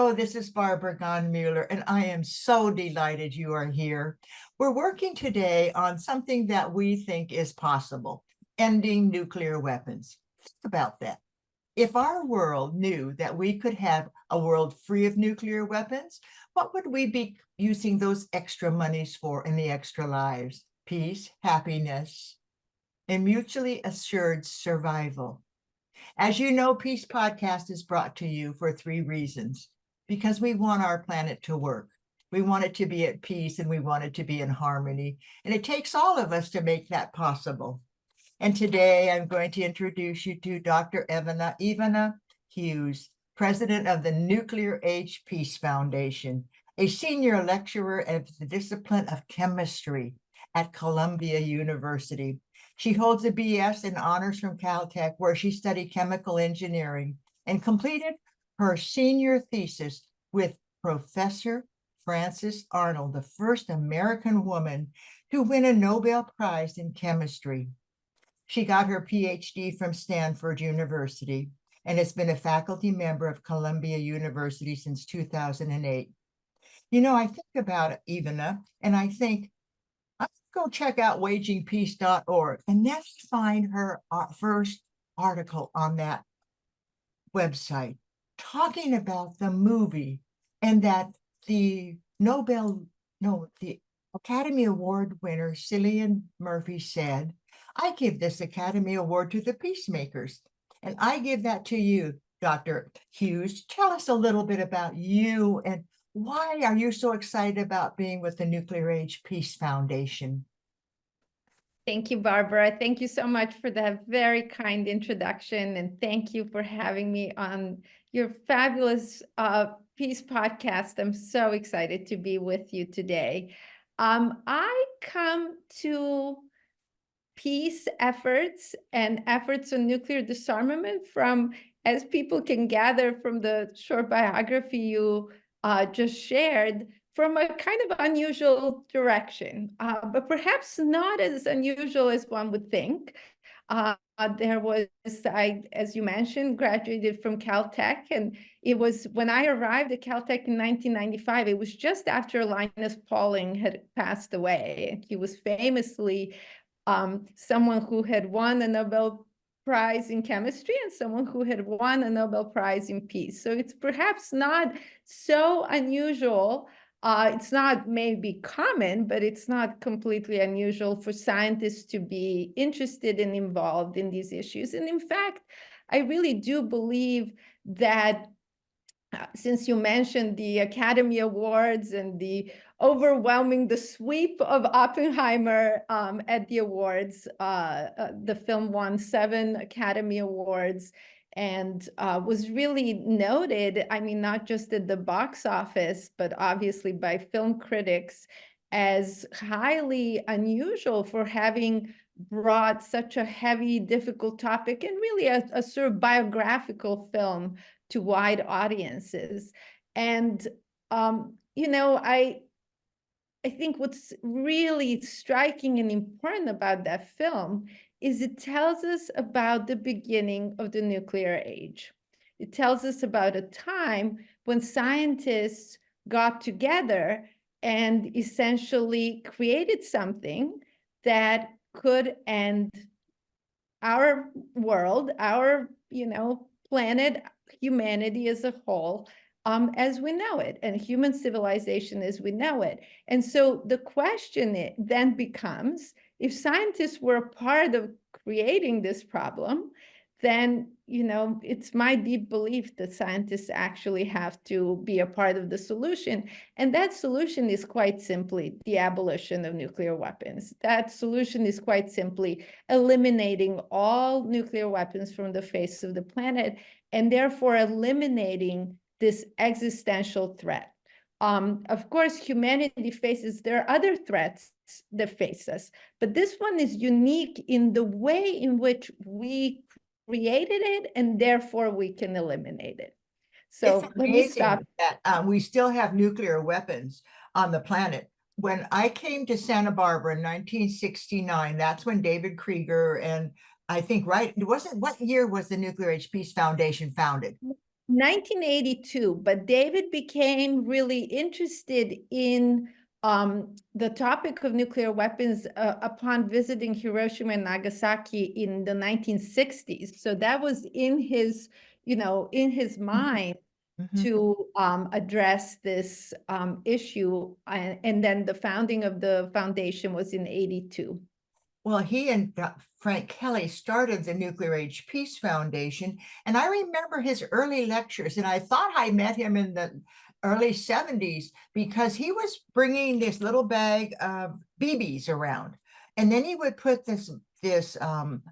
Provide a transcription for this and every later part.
Hello, this is Barbara Gonmuller, and I am so delighted you are here. We're working today on something that we think is possible, ending nuclear weapons. Think about that. If our world knew that we could have a world free of nuclear weapons, what would we be using those extra monies for and the extra lives? Peace, happiness, and mutually assured survival. As you know, Peace Podcast is brought to you for 3 reasons. Because we want our planet to work. We want it to be at peace and we want it to be in harmony. And it takes all of us to make that possible. And today I'm going to introduce you to Dr. Ivana Hughes, president of the Nuclear Age Peace Foundation, a senior lecturer of the discipline of chemistry at Columbia University. She holds a BS in honors from Caltech, where she studied chemical engineering and completed her senior thesis with Professor Frances Arnold, the first American woman to win a Nobel Prize in chemistry. She got her Ph.D. from Stanford University and has been a faculty member of Columbia University since 2008. You know, I think about Ivana and I think, go check out wagingpeace.org and then find her first article on that website talking about the movie and that the Academy Award winner Cillian Murphy said, I give this Academy Award to the peacemakers. And I give that to you, Dr. Hughes. Tell us a little bit about you and why are you so excited about being with the Nuclear Age Peace Foundation? Thank you, Barbara. Thank you so much for that very kind introduction. And thank you for having me on your fabulous Peace podcast. I'm so excited to be with you today. I come to peace efforts and efforts on nuclear disarmament from, as people can gather from the short biography you just shared, from a kind of unusual direction, but perhaps not as unusual as one would think. As you mentioned, graduated from Caltech, and it was when I arrived at Caltech in 1995, it was just after Linus Pauling had passed away. He was famously someone who had won a Nobel Prize in chemistry and someone who had won a Nobel Prize in peace. So it's perhaps not so unusual. It's not maybe common, but it's not completely unusual for scientists to be interested and involved in these issues. And in fact, I really do believe that since you mentioned the Academy Awards and the sweep of Oppenheimer at the awards, the film won 7 Academy Awards and was really noted, I mean, not just at the box office, but obviously by film critics as highly unusual for having brought such a heavy, difficult topic and really a sort of biographical film to wide audiences. And, I think what's really striking and important about that film is it tells us about the beginning of the nuclear age. It tells us about a time when scientists got together and essentially created something that could end our world, our, planet, humanity as a whole, as we know it, and human civilization as we know it. And so the question then becomes, if scientists were a part of creating this problem, then, it's my deep belief that scientists actually have to be a part of the solution. And that solution is quite simply the abolition of nuclear weapons. That solution is quite simply eliminating all nuclear weapons from the face of the planet, and therefore eliminating this existential threat. Of course, humanity there are other threats that face us, but this one is unique in the way in which we created it, and therefore we can eliminate it. So let me stop. That we still have nuclear weapons on the planet. When I came to Santa Barbara in 1969, that's when David Krieger and I think, right, it wasn't, what year was the Nuclear Age Peace Foundation founded? 1982, but David became really interested in the topic of nuclear weapons upon visiting Hiroshima and Nagasaki in the 1960s. So that was in his, in his mind Mhm. to address this issue. And then the founding of the foundation was in 82. Well, he and Frank Kelly started the Nuclear Age Peace Foundation, and I remember his early lectures, and I thought I met him in the early 70s because he was bringing this little bag of BBs around, and then he would put this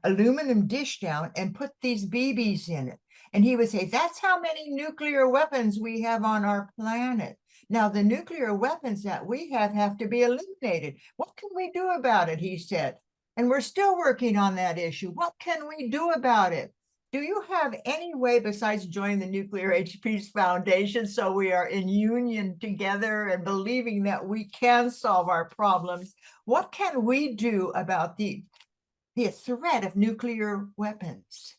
aluminum dish down and put these BBs in it, and he would say, "That's how many nuclear weapons we have on our planet." Now, the nuclear weapons that we have to be eliminated. What can we do about it? He said. And we're still working on that issue. What can we do about it? Do you have any way besides joining the Nuclear Age Peace Foundation so we are in union together and believing that we can solve our problems? What can we do about the threat of nuclear weapons?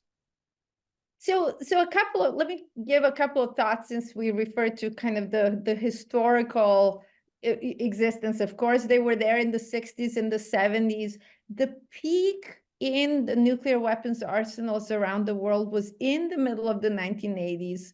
So let me give a couple of thoughts since we referred to kind of the historical existence. Of course, they were there in the 60s and the 70s. The peak in the nuclear weapons arsenals around the world was in the middle of the 1980s,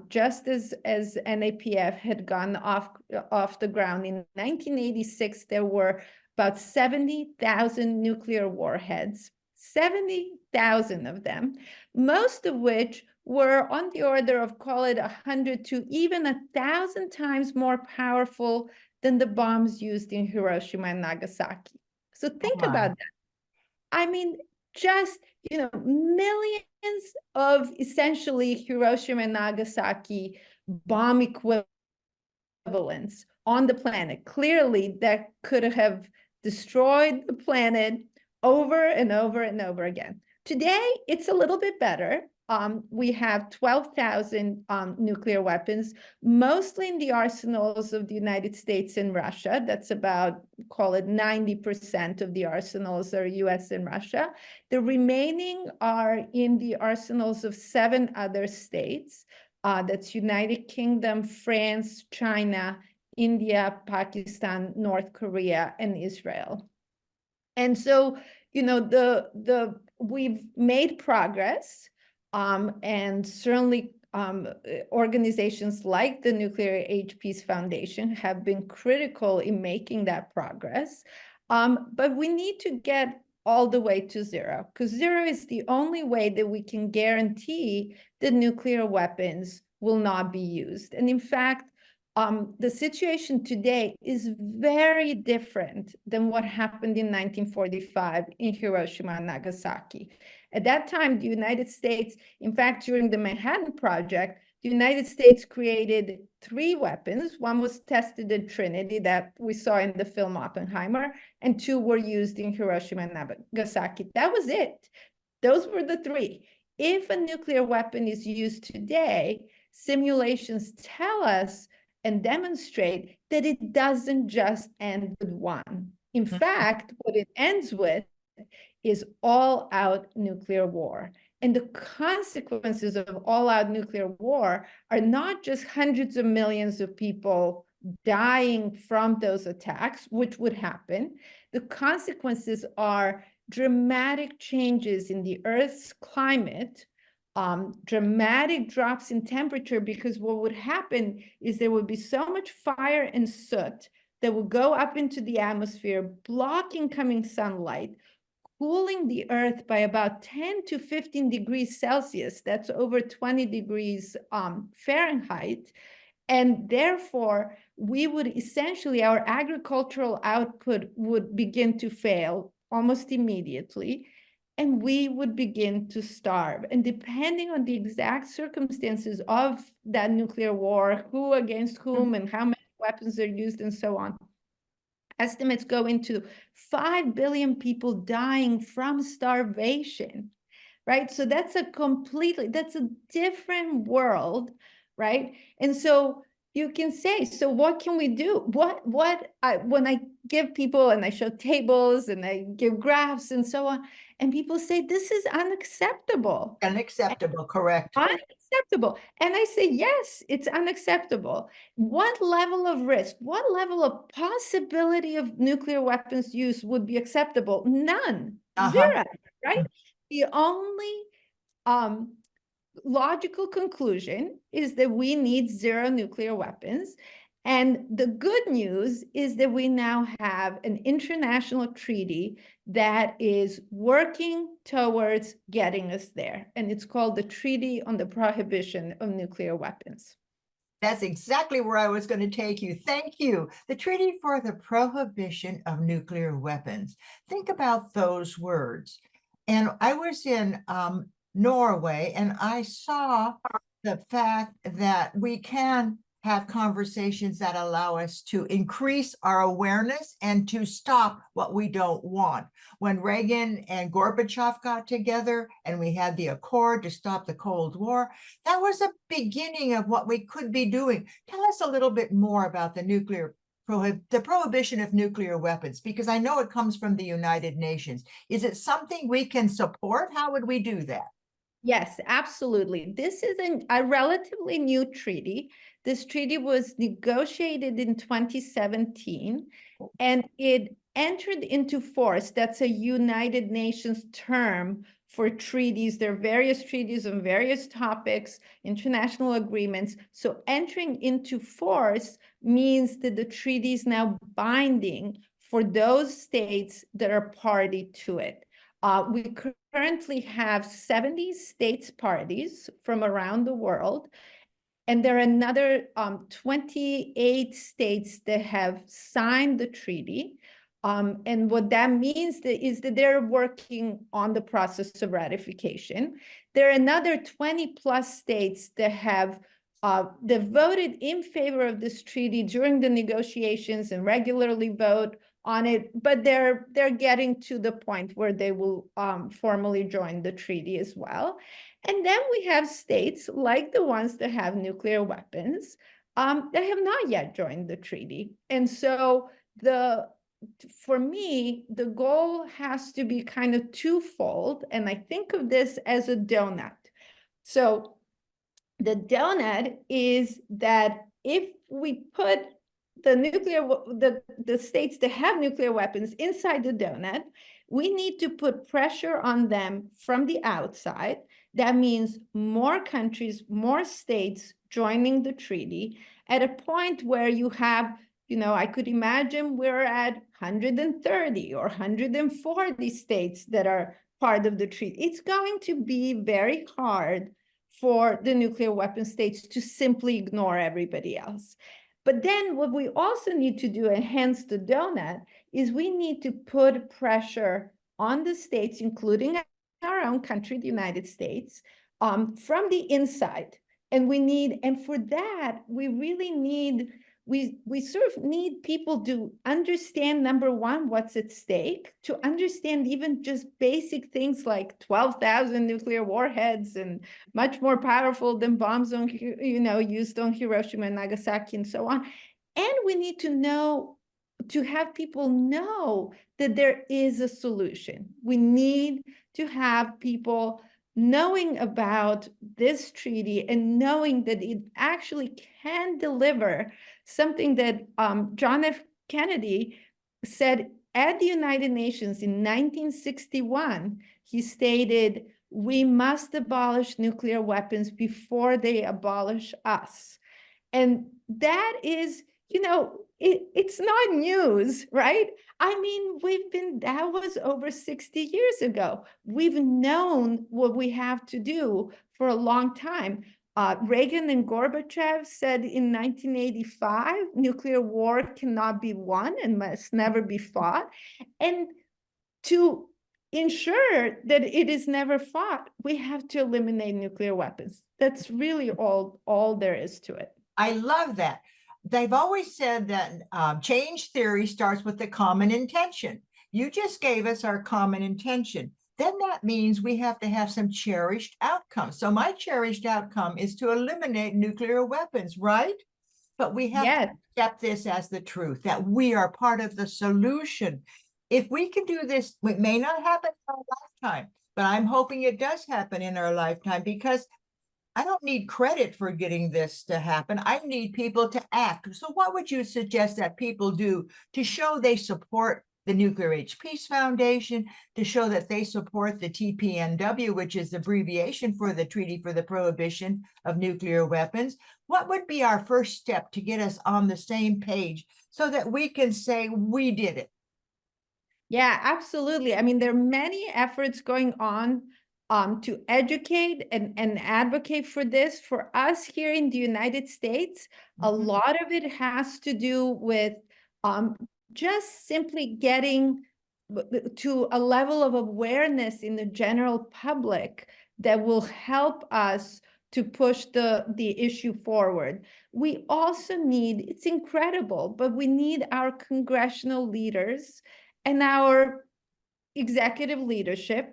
just as NAPF had gone off the ground. In 1986, there were about 70,000 nuclear warheads, 70,000 of them, most of which were on the order of, call it 100 to even 1,000 times more powerful than the bombs used in Hiroshima and Nagasaki. So Oh think my. about that. I mean, just, millions of essentially Hiroshima and Nagasaki bomb equivalents on the planet. Clearly, that could have destroyed the planet over and over and over again. Today, it's a little bit better. We have 12,000 nuclear weapons, mostly in the arsenals of the United States and Russia. That's about, call it 90% of the arsenals are US and Russia. The remaining are in the arsenals of 7 other states. That's United Kingdom, France, China, India, Pakistan, North Korea, and Israel. And so, we've made progress, and certainly organizations like the Nuclear Age Peace Foundation have been critical in making that progress. But we need to get all the way to zero, because zero is the only way that we can guarantee that nuclear weapons will not be used. And in fact, the situation today is very different than what happened in 1945 in Hiroshima and Nagasaki. At that time, the United States, in fact, during the Manhattan Project, the United States created 3 weapons. One was tested in Trinity that we saw in the film Oppenheimer, and 2 were used in Hiroshima and Nagasaki. That was it. Those were the 3. If a nuclear weapon is used today, simulations tell us and demonstrate that it doesn't just end with one. In fact, what it ends with is all-out nuclear war. And the consequences of all-out nuclear war are not just hundreds of millions of people dying from those attacks, which would happen. The consequences are dramatic changes in the Earth's climate, dramatic drops in temperature, because what would happen is there would be so much fire and soot that would go up into the atmosphere, blocking coming sunlight, cooling the Earth by about 10 to 15 degrees Celsius. That's over 20 degrees Fahrenheit. And therefore, we would essentially, our agricultural output would begin to fail almost immediately, and we would begin to starve. And depending on the exact circumstances of that nuclear war, who against whom and how many weapons are used and so on, estimates go into 5 billion people dying from starvation, right? So that's a different world, right? And so you can say, so what can we do? When I give people and I show tables and I give graphs and so on, and people say, this is unacceptable. Unacceptable, correct. unacceptable. And I say, yes, it's unacceptable. What level of risk, what level of possibility of nuclear weapons use would be acceptable? None, Uh-huh. zero, right? The only um, logical conclusion is that we need zero nuclear weapons. And the good news is that we now have an international treaty that is working towards getting us there. And it's called the Treaty on the Prohibition of Nuclear Weapons. That's exactly where I was going to take you. Thank you. The Treaty for the Prohibition of Nuclear Weapons. Think about those words. And I was in Norway, and I saw the fact that we can have conversations that allow us to increase our awareness and to stop what we don't want. When Reagan and Gorbachev got together and we had the Accord to stop the Cold War, that was a beginning of what we could be doing. Tell us a little bit more about the prohibition of nuclear weapons, because I know it comes from the United Nations. Is it something we can support? How would we do that? Yes, absolutely. This is a relatively new treaty. This treaty was negotiated in 2017, and it entered into force. That's a United Nations term for treaties. There are various treaties on various topics, international agreements. So entering into force means that the treaty is now binding for those states that are party to it. We currently have 70 states parties from around the world, and there are another 28 states that have signed the treaty. And what that means is that they're working on the process of ratification. There are another 20 plus states that have that voted in favor of this treaty during the negotiations and regularly vote on it, but they're getting to the point where they will formally join the treaty as well. And then we have states like the ones that have nuclear weapons that have not yet joined the treaty. And so for me, the goal has to be kind of twofold. And I think of this as a donut. So the donut is that if we put the states that have nuclear weapons inside the donut, we need to put pressure on them from the outside. That means more countries, more states joining the treaty at a point where you have, I could imagine we're at 130 or 140 states that are part of the treaty. It's going to be very hard for the nuclear weapon states to simply ignore everybody else. But then what we also need to do, and hence the donut, is we need to put pressure on the states, including our own country, the United States, from the inside. And for that, we really need, we sort of need people to understand, number one, what's at stake, to understand even just basic things like 12,000 nuclear warheads and much more powerful than bombs on, used on Hiroshima and Nagasaki and so on. And we need to have people know that there is a solution. We need to have people knowing about this treaty and knowing that it actually can deliver something that John F. Kennedy said at the United Nations in 1961. He stated, "We must abolish nuclear weapons before they abolish us." And that is, it's not news, right? I mean, that was over 60 years ago. We've known what we have to do for a long time. Reagan and Gorbachev said in 1985, nuclear war cannot be won and must never be fought. And to ensure that it is never fought, we have to eliminate nuclear weapons. That's really all there is to it. I love that. They've always said that change theory starts with the common intention. You just gave us our common intention. Then that means we have to have some cherished outcomes. So my cherished outcome is to eliminate nuclear weapons, right? But we have to accept this as the truth, that we are part of the solution. If we can do this, it may not happen in our lifetime, but I'm hoping it does happen in our lifetime, because I don't need credit for getting this to happen. I need people to act. So what would you suggest that people do to show they support the Nuclear Age Peace Foundation, to show that they support the TPNW, which is the abbreviation for the Treaty for the Prohibition of Nuclear Weapons? What would be our first step to get us on the same page so that we can say we did it? Yeah, absolutely. I mean, there are many efforts going on to educate and advocate for this. For us here in the United States, a Mhm. lot of it has to do with um, just simply getting to a level of awareness in the general public that will help us to push the issue forward. We also need, it's incredible, but we need our congressional leaders and our executive leadership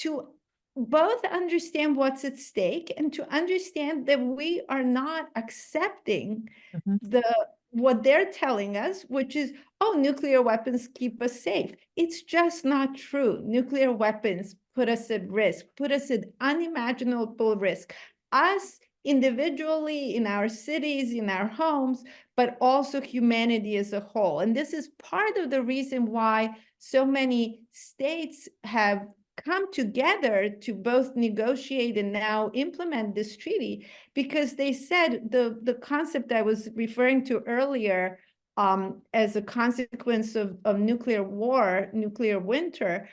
to both understand what's at stake and to understand that we are not accepting Mhm. the what they're telling us, which is, oh, nuclear weapons keep us safe. It's just not true. Nuclear weapons put us at risk, put us at unimaginable risk. Us individually, in our cities, in our homes, but also humanity as a whole. And this is part of the reason why so many states have come together to both negotiate and now implement this treaty, because they said the concept I was referring to earlier, as a consequence of nuclear war, nuclear winter,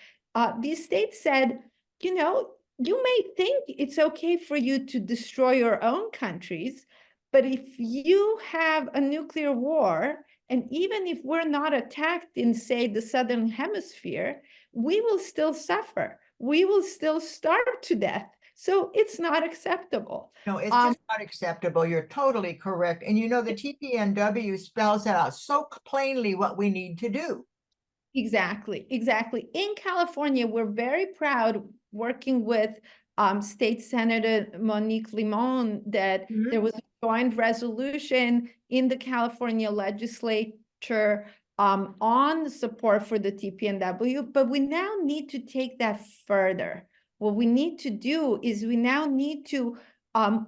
these states said, you know, you may think it's okay for you to destroy your own countries, but if you have a nuclear war, and even if we're not attacked in, say, the Southern Hemisphere, we will still suffer. We will still starve to death. So it's not acceptable. No, it's just not acceptable. You're totally correct. And you know, the TPNW spells out so plainly what we need to do. Exactly, exactly. In California, we're very proud working with State Senator Monique Limon that there Mhm. was a joint resolution in the California legislature on support for the TPNW, but we now need to take that further. What we need to do is we now need to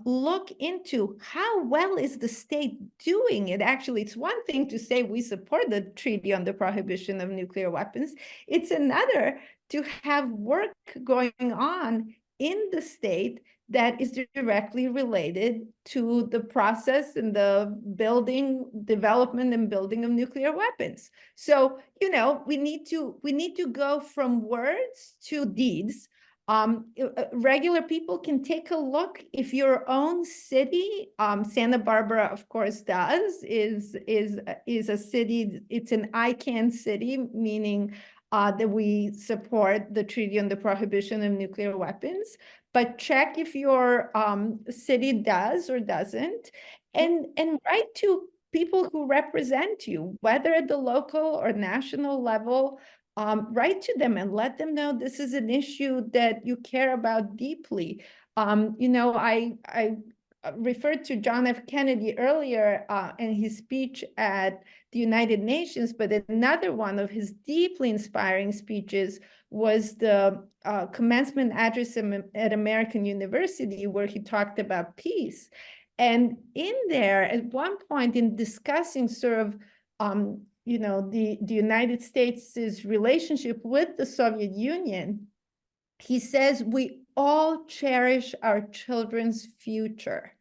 look into how well is the state doing it. Actually, it's one thing to say we support the Treaty on the Prohibition of Nuclear Weapons. It's another to have work going on in the state that is directly related to the process and the building, development and building of nuclear weapons. So, you know, we need to go from words to deeds. Regular people can take a look if your own city, Santa Barbara, of course, is a city. It's an ICANN city, meaning that we support the Treaty on the Prohibition of Nuclear Weapons. But check if your city does or doesn't, and write to people who represent you, whether at the local or national level. Write to them and let them know this is an issue that you care about deeply. You know, I referred to John F. Kennedy earlier in his speech at the United Nations, but another one of his deeply inspiring speeches was the commencement address at American University, where he talked about peace. And in there, at one point in discussing sort of you know, the United States' relationship with the Soviet Union, he says, we all cherish our children's future.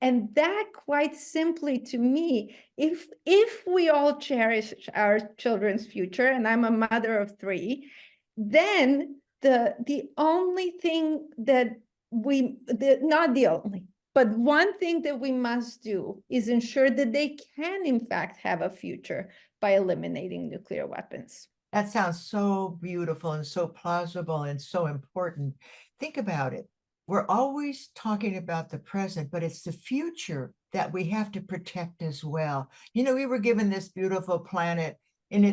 And that quite simply to me, if we all cherish our children's future, and I'm a mother of three, then the only thing that not the only, but one thing that we must do is ensure that they can in fact have a future by eliminating nuclear weapons. That sounds so beautiful and so plausible and so important. Think about it. We're always talking about the present, but it's the future that we have to protect as well. You know, we were given this beautiful planet, and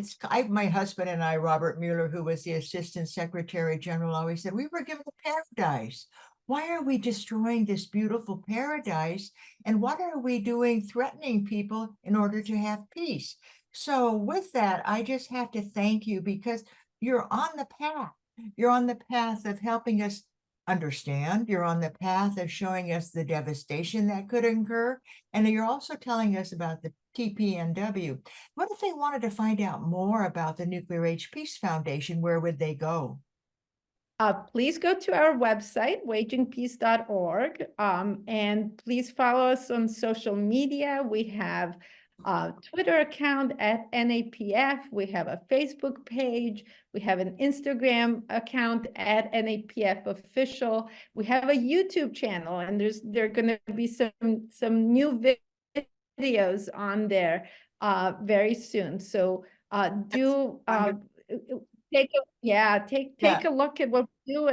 my husband and I, Robert Mueller, who was the Assistant Secretary General, always said we were given a paradise. Why are we destroying this beautiful paradise? And what are we doing threatening people in order to have peace? So with that, I just have to thank you because you're on the path. You're on the path of helping us understand. You're on the path of showing us the devastation that could occur. And you're also telling us about the TPNW. What if they wanted to find out more about the Nuclear Age Peace Foundation? Where would they go? Please go to our website, wagingpeace.org, and please follow us on social media. We have a Twitter account at NAPF. We have a Facebook page. We have an Instagram account at NAPF Official. We have a YouTube channel, and there are going to be some new videos on there very soon. So do take a look at what we do,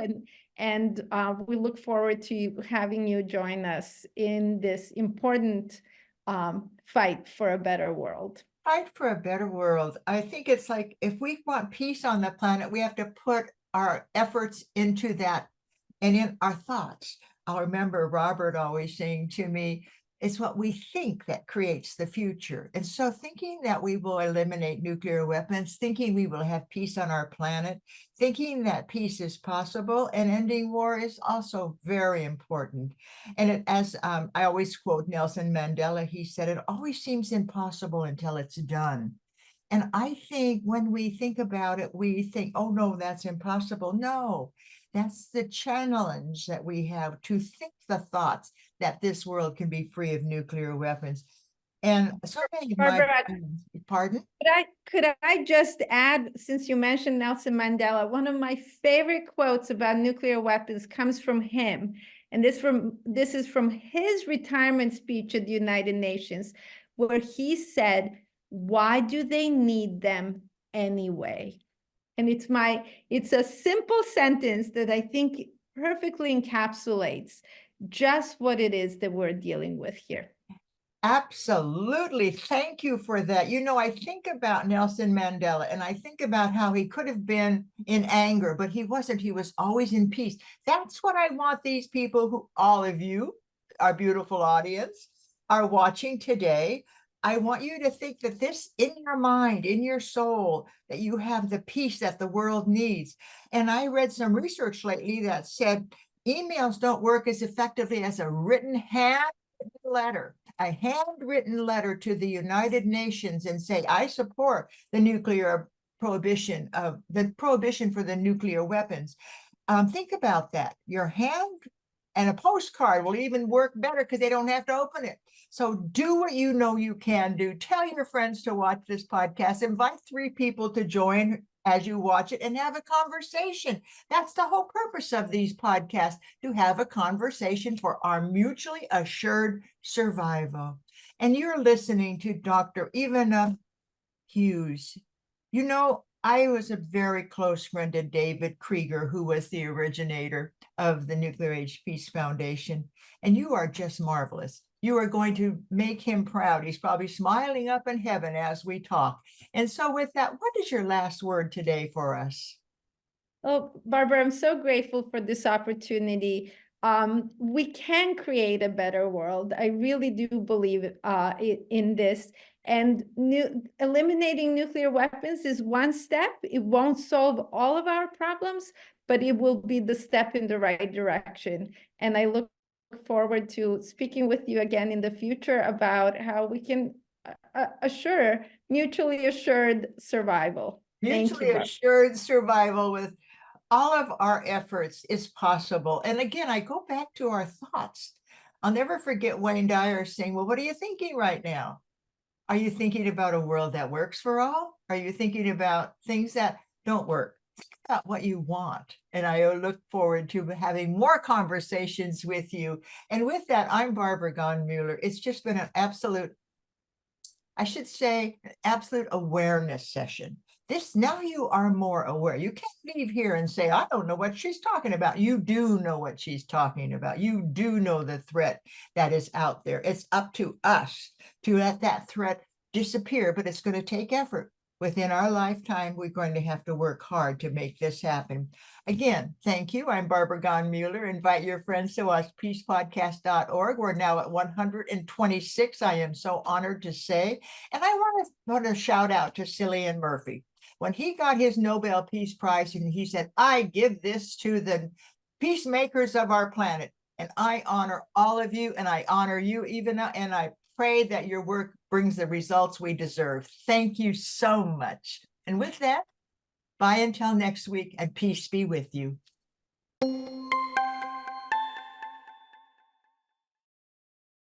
and we look forward to having you join us in this important fight for a better world. Fight for a better world. I think it's like if we want peace on the planet, we have to put our efforts into that and in our thoughts. I'll remember Robert always saying to me, it's what we think that creates the future. And so thinking that we will eliminate nuclear weapons, thinking we will have peace on our planet, thinking that peace is possible and ending war is also very important. And as I always quote Nelson Mandela, he said, it always seems impossible until it's done. And I think when we think about it, we think, oh no, that's impossible. No, that's the challenge that we have to think the thoughts that this world can be free of nuclear weapons. And so many of my friends, pardon? Could I just add, since you mentioned Nelson Mandela, one of my favorite quotes about nuclear weapons comes from him. And this is from his retirement speech at the United Nations, where he said, "Why do they need them anyway?" And it's a simple sentence that I think perfectly encapsulates just what it is that we're dealing with here. Absolutely. Thank you for that. You know, I think about Nelson Mandela and I think about how he could have been in anger, but he wasn't. He was always in peace. That's what I want these people who, all of you, our beautiful audience, are watching today. I want you to think that this in your mind, in your soul, that you have the peace that the world needs. And I read some research lately that said emails don't work as effectively as a written handwritten letter. A handwritten letter to the United Nations and say, I support the nuclear prohibition of the prohibition for the nuclear weapons. Think about that. Your hand and a postcard will even work better because they don't have to open it. So do what you know you can do. Tell your friends to watch this podcast. Invite 3 people to join as you watch it and have a conversation. That's the whole purpose of these podcasts, to have a conversation for our mutually assured survival. And you're listening to Dr. Ivana Hughes. You know, I was a very close friend of David Krieger, who was the originator of the Nuclear Age Peace Foundation. And you are just marvelous. You are going to make him proud. He's probably smiling up in heaven as we talk. And so with that, what is your last word today for us? Oh, Barbara, I'm so grateful for this opportunity. We can create a better world. I really do believe in this. And eliminating nuclear weapons is one step. It won't solve all of our problems, but it will be the step in the right direction. And I look forward to speaking with you again in the future about how we can assure mutually assured survival. Mutually assured survival with all of our efforts is possible. And again, I go back to our thoughts. I'll never forget Wayne Dyer saying, well, what are you thinking right now? Are you thinking about a world that works for all? Are you thinking about things that don't work? Think about what you want. And I look forward to having more conversations with you. And with that, I'm Barbara Gaughan-Mueller. It's just been an absolute, I should say, an absolute awareness session. This, now you are more aware. You can't leave here and say, I don't know what she's talking about. You do know what she's talking about. You do know the threat that is out there. It's up to us to let that threat disappear, but it's going to take effort. Within our lifetime, we're going to have to work hard to make this happen. Again, thank you. I'm Barbara Gaughan-Mueller. Invite your friends to watch peacepodcast.org. We're now at 126. I am so honored to say. And I want to shout out to Cillian Murphy. When he got his Nobel Peace Prize, and he said, I give this to the peacemakers of our planet. And I honor all of you, and I honor you, Ivana, and I pray that your work brings the results we deserve. Thank you so much. And with that, bye until next week, and peace be with you.